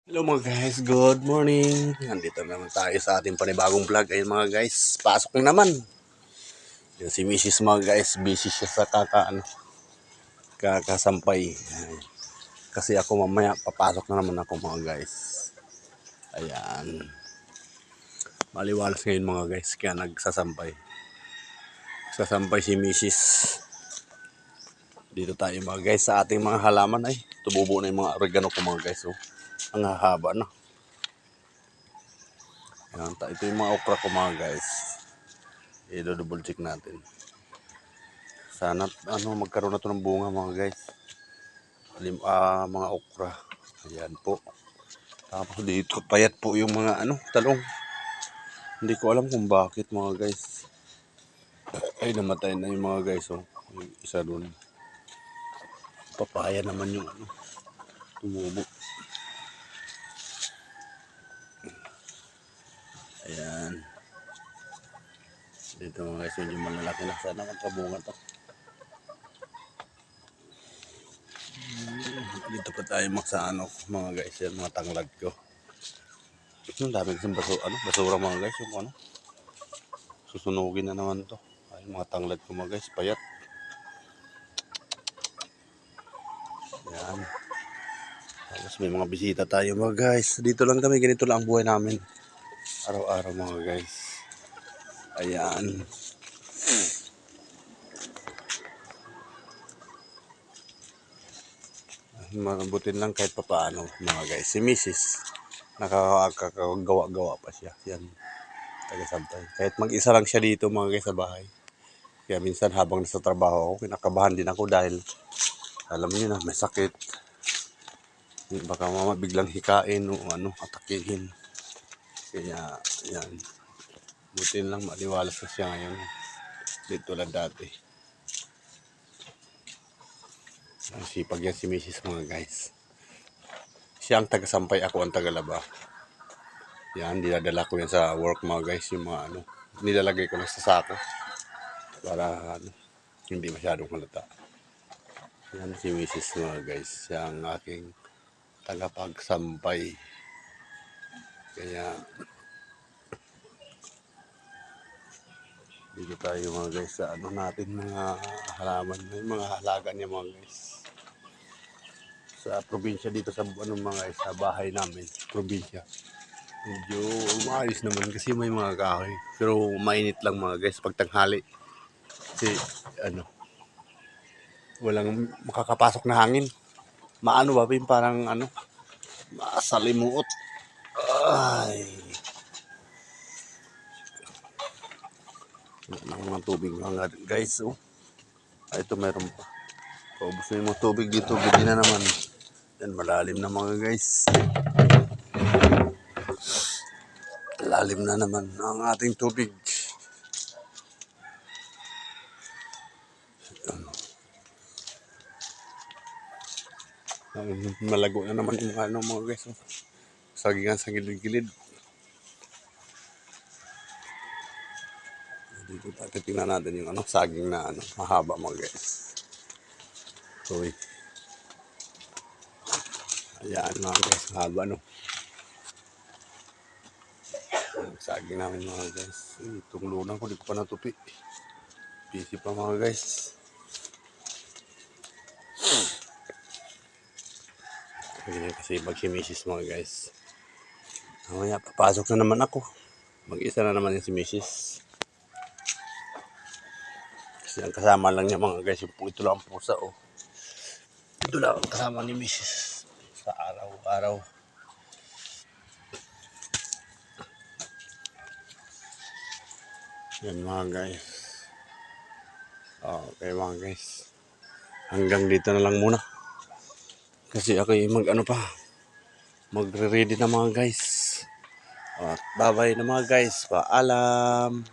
Hello mga guys, good morning. Nandito naman tayo sa ating panibagong vlog. Ayun mga guys, pasok na naman. Yan si Mrs. mga guys, busy siya sa kakasampay. Kasi ako mamaya papasok na naman ako mga guys. Ayan. Maliwalas ngayon mga guys, kaya nagsasampay. Sasampay si Mrs. Dito tayo mga guys sa ating mga halaman ay tububo na yung mga oregano ko mga guys. Oh. Ang hahaba na. Ayan, ito yung mga okra ko mga guys. I-double check natin. Sana magkaroon na to ng bunga mga guys. Mga okra. Ayan po. Tapos dito payat po yung mga talong. Hindi ko alam kung bakit mga guys. Ay namatay na yung mga guys oh. Yung isa doon. Papaya naman yung tumubo. Ayan. Dito mga guys medyo malalaki na. Sana magkabunga to. Dito pa tayo mga guys yan, mga tanglad ko. Ang dami kasing basura mga guys yung susunugin na naman to. Ay mga tanglad ko mga guys, payat. Yan. Tapos may mga bisita tayo mga guys. Dito lang kami, ganito lang ang buhay namin. Araw-araw mga guys. Ayan. Mabutin lang kahit papaano mga guys. Si Mrs. Nakakagawa-gawa pa siya. Yan. Taga-sampay. Kahit mag-isa lang siya dito mga guys sa bahay. Kaya minsan habang nasa trabaho ako, kinakabahan din ako dahil alam niyo na may sakit. Baka mama biglang hikain o atakihin. Kaya yan. Butin lang maliwalas na siya ngayon. Dito lang dati. Ang sipag yan si Mrs. mga guys. Siya ang taga-sampay, ako ang taga-laba. Yan, dinadala ko yan sa work mga guys. Yung mga nilalagay ko lang sa sako. Para hindi masyadong halata. Yan si Mrs. mga guys. Siya ang aking tagapagsampay. Kaya dito tayo mga guys sa natin mga halaman. May mga halaga niya mga guys. Sa probinsya dito sa mga guys, sa bahay namin, probinsya. Medyo maayos naman kasi may mga kahoy. Pero mainit lang mga guys pag tanghali. Kasi walang makakapasok na hangin. Maano ba yung parang masalimuot. Ay. Mga tubig mga guys. Oh. Ito meron pa. Paubos na yung mga tubig dito. Bigyan na naman. Yan malalim na mga guys. Lalim na naman ang ating tubig. Malago na naman yung mga guys. Oh. Sagingan sa gilid-gilid. Dito tingnan natin yung saging na mahaba mga guys. So, ayan mga guys, haba saging namin mga guys. Itong lunang ko, di ko pa natupi. Busy pa mga guys. Kasi mag-si-Mrs. mga guys. Mamaya papasok na naman ako. Mag-isa na naman yung si Mrs. Kasi ang kasama lang niya mga guys, ito lang ang pusa oh. Ito lang ang kasama ni Mrs. sa araw-araw. Yan mga guys. Okay mga guys. Hanggang dito na lang muna. Kasi ako magre-ready na mga guys. Bye-bye na mga guys. Paalam.